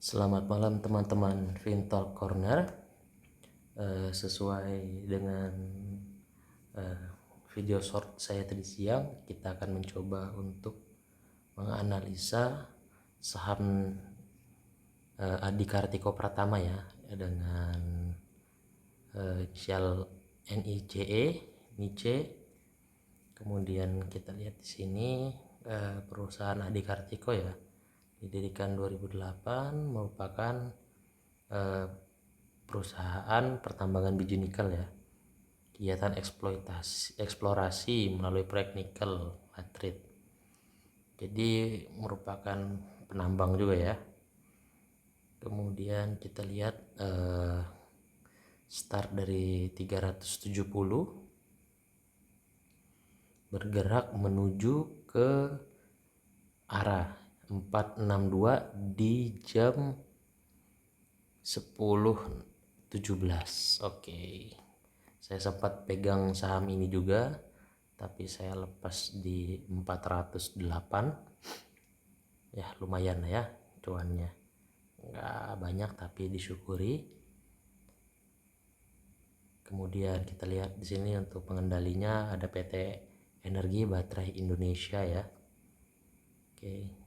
Selamat malam teman-teman Fintalk Corner. Sesuai dengan video short saya tadi siang, kita akan mencoba untuk menganalisa saham Adikartiko Pratama ya, dengan inisial NICE, NICE. Kemudian kita lihat di sini perusahaan Adikartiko ya, didirikan 2008, merupakan perusahaan pertambangan biji nikel ya. Kegiatan eksplorasi melalui proyek nikel laterite. Jadi merupakan penambang juga ya. Kemudian kita lihat start dari 370 bergerak menuju ke arah 462 di jam 10.17. Oke. Saya sempat pegang saham ini juga, tapi saya lepas di 408. Ya, lumayan ya cuannya. Nggak banyak tapi disyukuri. Kemudian kita lihat di sini untuk pengendalinya ada PT Energi Baterai Indonesia ya. Oke.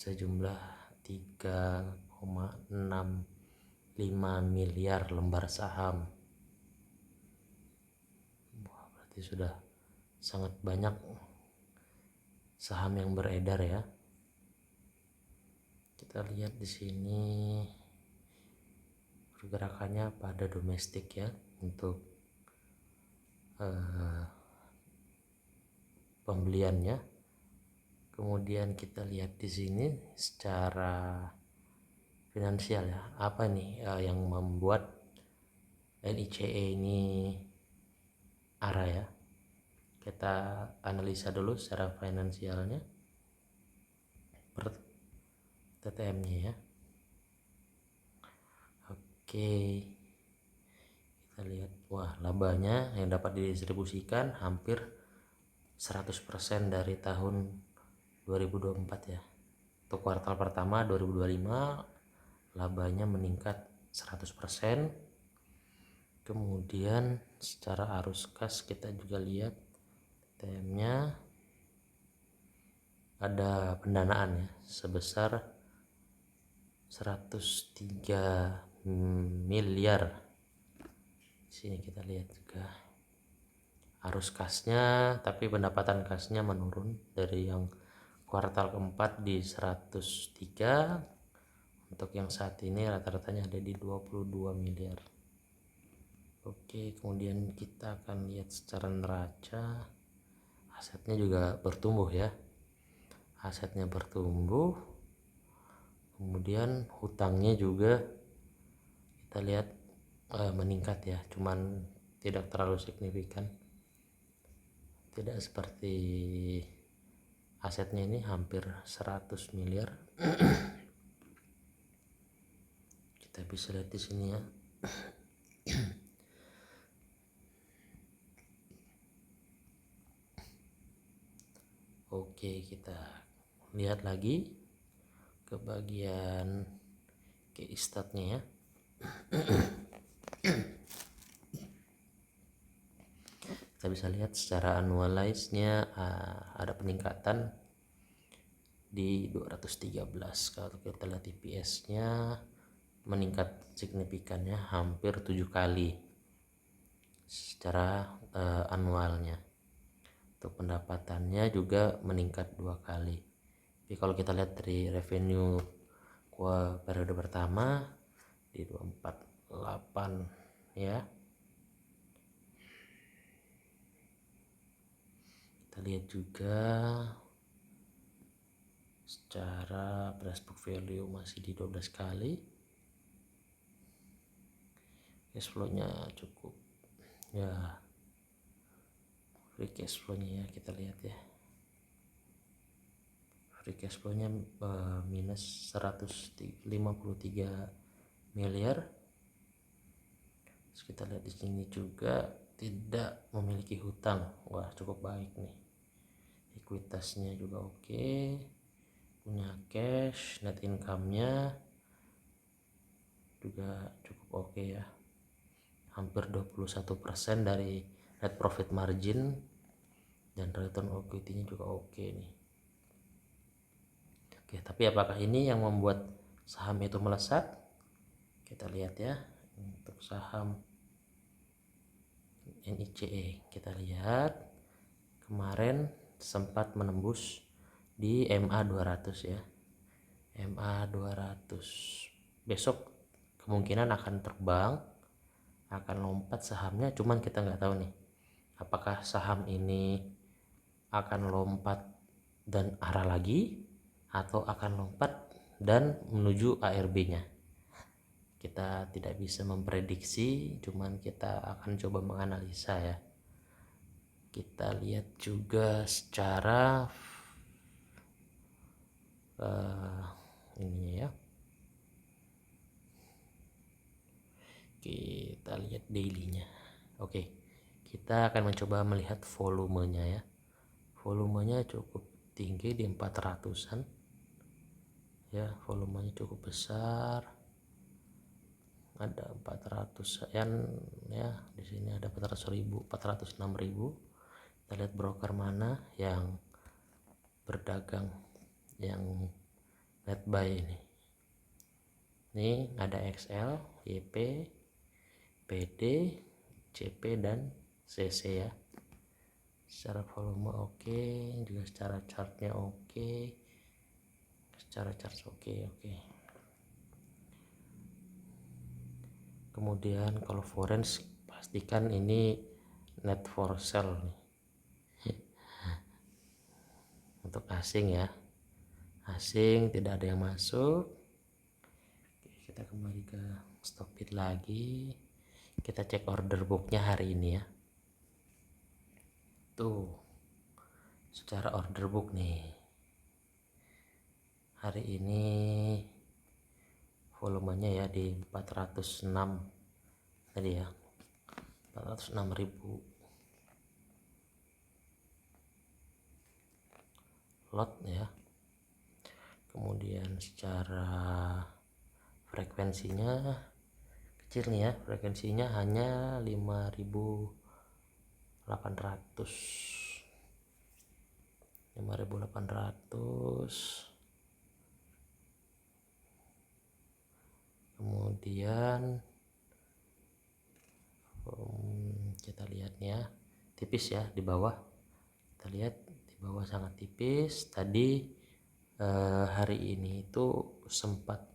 Sejumlah 3,65 miliar lembar saham. Wah, berarti sudah sangat banyak saham yang beredar ya. Kita lihat di sini pergerakannya pada domestik ya untuk pembeliannya. Kemudian kita lihat di sini secara finansial ya, apa nih yang membuat NICE ini arah ya. Kita analisa dulu secara finansialnya per TTM-nya ya. Oke, kita lihat, wah, labanya yang dapat didistribusikan hampir 100% dari tahun 2024 ya. Untuk kuartal pertama 2025 labanya meningkat 100%. Kemudian secara arus kas kita juga lihat TM-nya ada pendanaan ya sebesar 103 miliar. Di sini kita lihat juga arus kasnya, tapi pendapatan kasnya menurun dari yang kuartal keempat di 103, untuk yang saat ini rata-ratanya ada di 22 miliar. Oke, kemudian kita akan lihat secara neraca, asetnya juga bertumbuh ya. Asetnya bertumbuh, kemudian hutangnya juga kita lihat meningkat ya, cuman tidak terlalu signifikan. Tidak seperti asetnya ini hampir 100 miliar. Kita bisa lihat di sini ya. Oke, kita lihat lagi ke bagian key statnya ya. Kita bisa lihat secara annualize-nya ada peningkatan di 213. Kalau kita lihat EPS-nya meningkat signifikannya hampir 7 kali secara annualnya. Untuk pendapatannya juga meningkat 2 kali. Tapi kalau kita lihat dari revenue periode pertama di 248 ya. Kita lihat juga secara price book value masih di 12 kali. Cash flow-nya cukup ya. Free cash flow-nya ya, kita lihat ya. Free cash flow-nya minus 153 miliar. Terus kita lihat di sini juga tidak memiliki hutang. Wah, cukup baik nih. Ekuitasnya juga oke. punya cash, net income-nya juga cukup oke ya, hampir 21% dari net profit margin, dan return on equity-nya juga oke nih. Oke, tapi apakah ini yang membuat saham itu melesat? Kita lihat ya. Untuk saham NICE kita lihat kemarin sempat menembus di MA 200 ya, MA 200. Besok kemungkinan akan terbang, akan lompat sahamnya, cuman kita nggak tahu nih apakah saham ini akan lompat dan arah lagi atau akan lompat dan menuju ARB-nya. Kita tidak bisa memprediksi, cuman kita akan coba menganalisa ya. Kita lihat juga secara ini ya. Kita lihat daily-nya. Oke, kita akan mencoba melihat volumenya ya. Volumenya cukup tinggi di 400-an ya, volumenya cukup besar, ada 400-an ya. Di sini ada 400.000, 406.000. Kita lihat broker mana yang berdagang yang net buy ini. Ini ada XL, YP, PD, CP, dan CC ya. Secara volume oke, juga secara chartnya oke, secara chart oke. Kemudian kalau foreign pastikan ini net for sell nih. Untuk asing ya, asing tidak ada yang masuk. Oke, kita kembali ke Stockbit lagi, kita cek order booknya hari ini ya. Tuh, secara order book nih, hari ini volumenya ya di 406 tadi ya, 406.000 lot ya. Kemudian secara frekuensinya kecil nih ya, frekuensinya hanya 5.800. Kemudian kita lihat ya, tipis ya di bawah. Kita lihat di bawah sangat tipis. Tadi hari ini itu sempat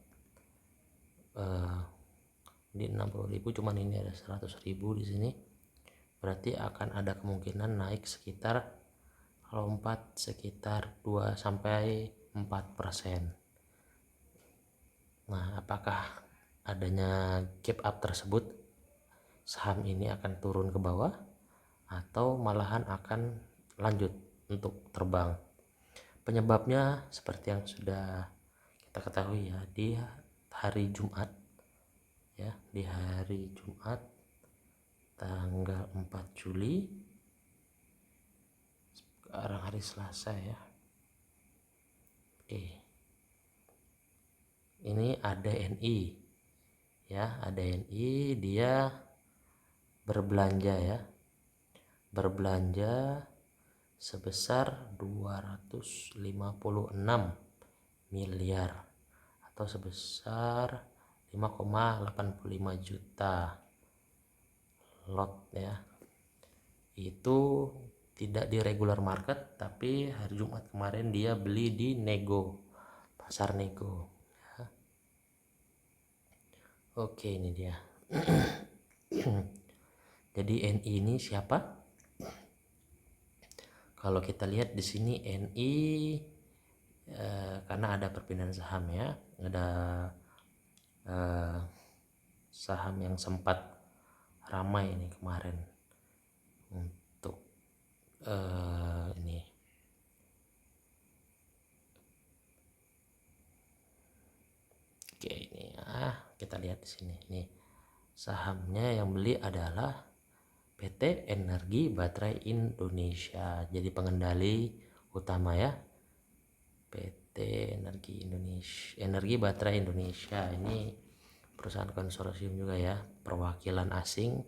di 60.000, cuman ini ada 100.000 di sini. Berarti akan ada kemungkinan naik sekitar, lompat sekitar 2-4%. Nah, apakah adanya gap up tersebut saham ini akan turun ke bawah atau malahan akan lanjut untuk terbang? Penyebabnya seperti yang sudah kita ketahui ya, di hari Jumat ya, di hari Jumat tanggal 4 Juli sekarang hari Selasa ya. Oke, ini ADNI ya, ADNI dia berbelanja ya, berbelanja sebesar 256 miliar atau sebesar 5,85 juta lot ya. Itu tidak di regular market, tapi hari Jumat kemarin dia beli di nego, pasar nego ya. Oke, ini dia. Jadi NI ini siapa? Kalau kita lihat di sini NI karena ada perpindahan saham ya, ada saham yang sempat ramai ini kemarin untuk ini. Oke, ini ya, kita lihat di sini nih, sahamnya yang beli adalah PT Energi Baterai Indonesia, jadi pengendali utama ya, PT PT Energi Baterai Indonesia. Ini perusahaan konsorsium juga ya, perwakilan asing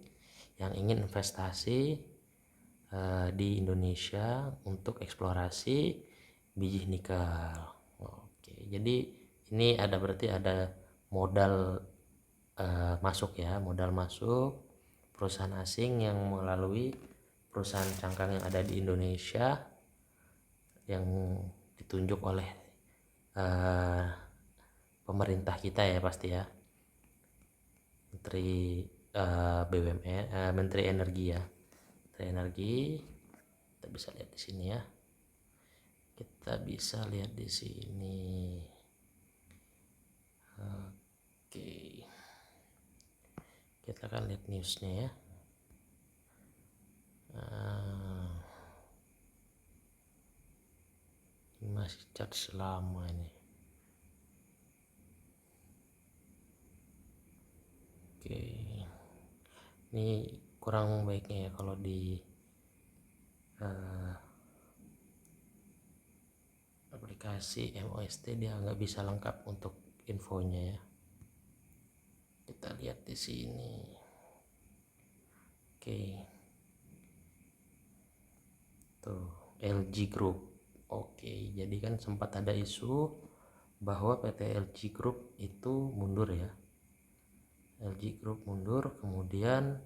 yang ingin investasi di Indonesia untuk eksplorasi biji nikel. Oke, jadi ini berarti ada modal masuk ya, modal masuk perusahaan asing yang melalui perusahaan cangkang yang ada di Indonesia yang ditunjuk oleh pemerintah kita ya pasti ya, Menteri BUMN, Menteri Energi ya, Menteri Energi. Kita bisa lihat di sini ya, Oke, kita akan lihat newsnya ya. Ini masih chat selama ini. Oke, ini kurang baiknya ya kalau di aplikasi MOST dia nggak bisa lengkap untuk infonya ya. Kita lihat di sini. Oke, tuh LG Group. Oke, jadi kan sempat ada isu bahwa PT LG Group itu mundur ya. LG Group mundur, kemudian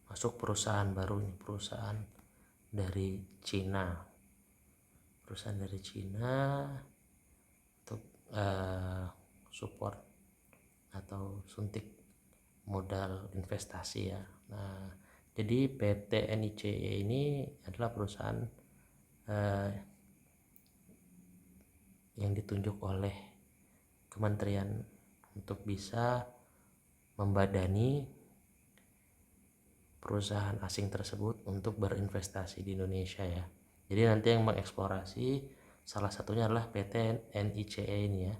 masuk perusahaan baru nih, perusahaan dari Cina untuk support atau suntik modal investasi ya. Nah, jadi PT NICE ini adalah perusahaan yang ditunjuk oleh kementerian untuk bisa membadani perusahaan asing tersebut untuk berinvestasi di Indonesia ya. Jadi nanti yang mengeksplorasi salah satunya adalah PT NICE ini ya.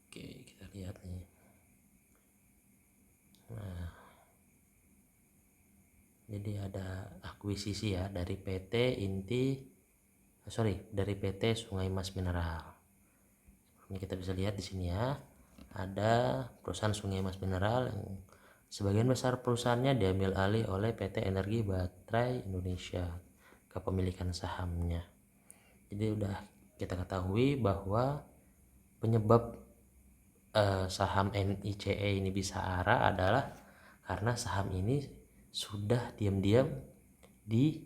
Oke, kita lihat nih. Nah, jadi ada akuisisi ya dari PT Sungai Mas Mineral. Ini kita bisa lihat di sini ya, ada perusahaan Sungai Mas Mineral yang sebagian besar perusahaannya diambil alih oleh PT Energi Baterai Indonesia, kepemilikan sahamnya. Jadi udah kita ketahui bahwa penyebab saham NICE ini bisa arah adalah karena saham ini sudah diam-diam di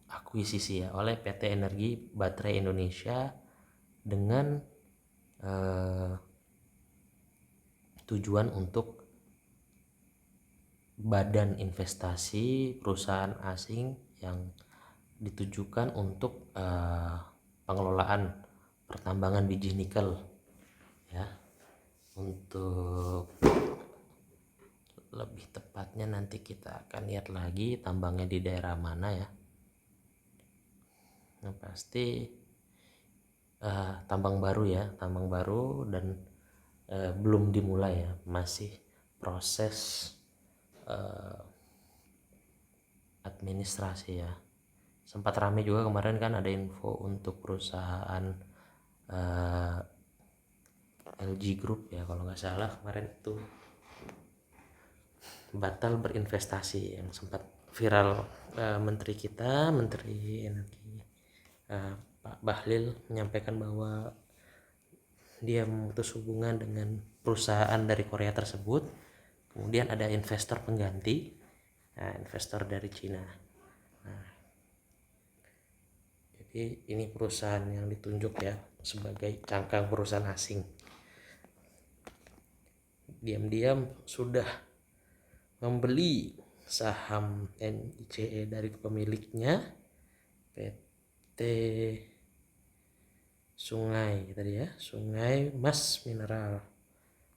akuisisi ya oleh PT Energi Baterai Indonesia dengan tujuan untuk badan investasi perusahaan asing yang ditujukan untuk pengelolaan pertambangan biji nikel ya. Untuk lebih tepatnya nanti kita akan lihat lagi tambangnya di daerah mana ya. Yang pasti tambang baru dan belum dimulai ya, masih proses administrasi ya. Sempat ramai juga kemarin kan ada info untuk perusahaan LG Group ya kalau nggak salah kemarin itu batal berinvestasi, yang sempat viral. Menteri Energi Pak Bahlil menyampaikan bahwa dia memutus hubungan dengan perusahaan dari Korea tersebut, kemudian ada investor pengganti, investor dari Cina. Jadi ini perusahaan yang ditunjuk ya sebagai cangkang perusahaan asing, diam-diam sudah membeli saham NICE dari pemiliknya PT Sungai Mas Mineral,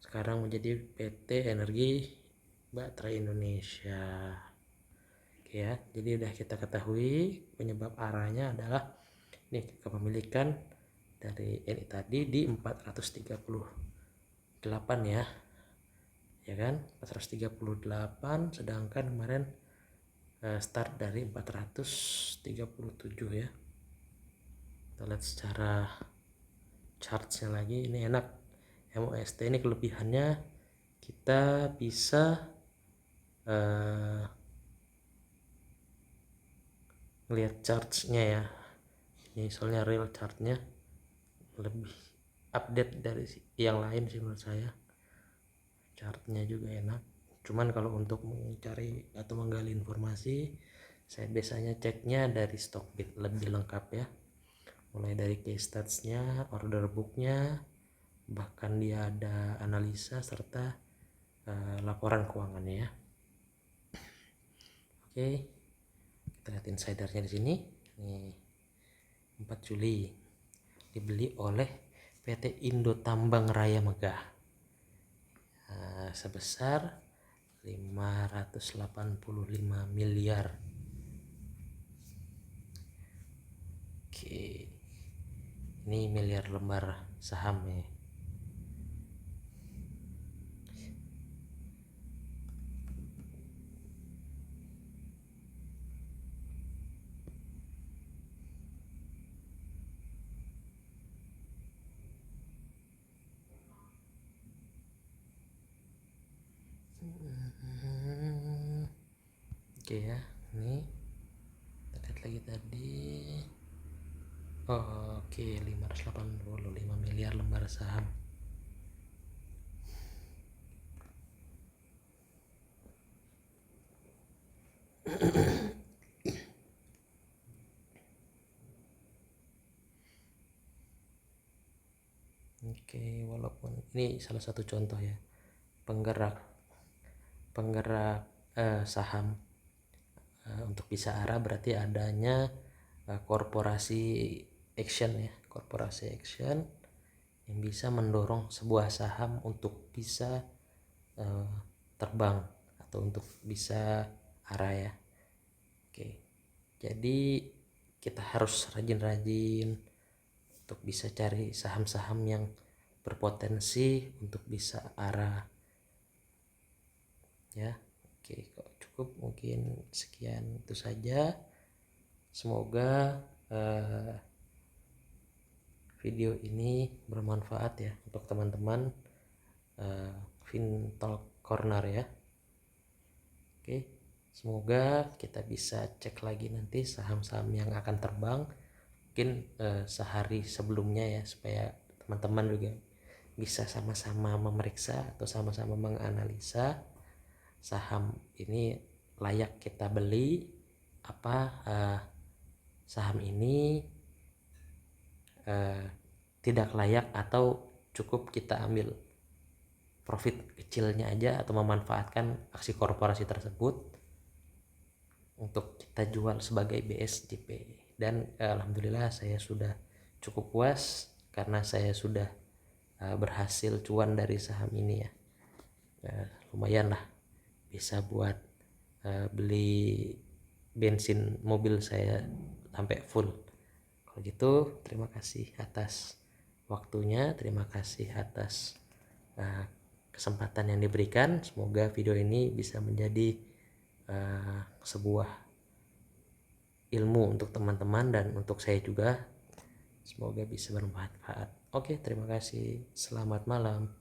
sekarang menjadi PT Energi Baterai Indonesia. Oke ya, jadi udah kita ketahui penyebab arahnya adalah ini kepemilikan dari NI tadi di 438 ya kan, 438, sedangkan kemarin start dari 437 ya. Kita lihat secara chartsnya lagi, ini enak. MOST ini kelebihannya kita bisa ngelihat chartsnya ya. Ini soalnya real chartnya lebih update dari yang lain sih menurut saya. Chartnya juga enak. Cuman kalau untuk mencari atau menggali informasi, saya biasanya ceknya dari Stockbit, lebih lengkap ya. Mulai dari case statsnya, order booknya, bahkan dia ada analisa serta laporan keuangannya ya. Oke, kita lihat insidernya di sini. Nih, 4 Juli dibeli oleh PT Indo Tambang Raya Megah sebesar 585 miliar. Oke, ini miliar lembar saham ya. Oke ya, ini kita lihat lagi tadi. Oke, 585 miliar lembar saham. Oke, walaupun ini salah satu contoh ya, penggerak saham untuk bisa arah berarti adanya korporasi action ya, korporasi action yang bisa mendorong sebuah saham untuk bisa terbang atau untuk bisa arah ya. Oke, jadi kita harus rajin-rajin untuk bisa cari saham-saham yang berpotensi untuk bisa arah ya. Oke, kok cukup mungkin sekian itu saja. Semoga video ini bermanfaat ya untuk teman-teman FinTalk Corner ya. Oke, semoga kita bisa cek lagi nanti saham-saham yang akan terbang mungkin sehari sebelumnya ya, supaya teman-teman juga bisa sama-sama memeriksa atau sama-sama menganalisa saham ini layak kita beli apa, saham ini tidak layak atau cukup kita ambil profit kecilnya aja atau memanfaatkan aksi korporasi tersebut untuk kita jual sebagai BSJP. Dan alhamdulillah saya sudah cukup puas karena saya sudah berhasil cuan dari saham ini ya. Lumayan lah, bisa buat beli bensin mobil saya sampai full. Kalau gitu terima kasih atas waktunya, terima kasih atas kesempatan yang diberikan. Semoga video ini bisa menjadi sebuah ilmu untuk teman-teman dan untuk saya juga. Semoga bisa bermanfaat. Oke, terima kasih. Selamat malam.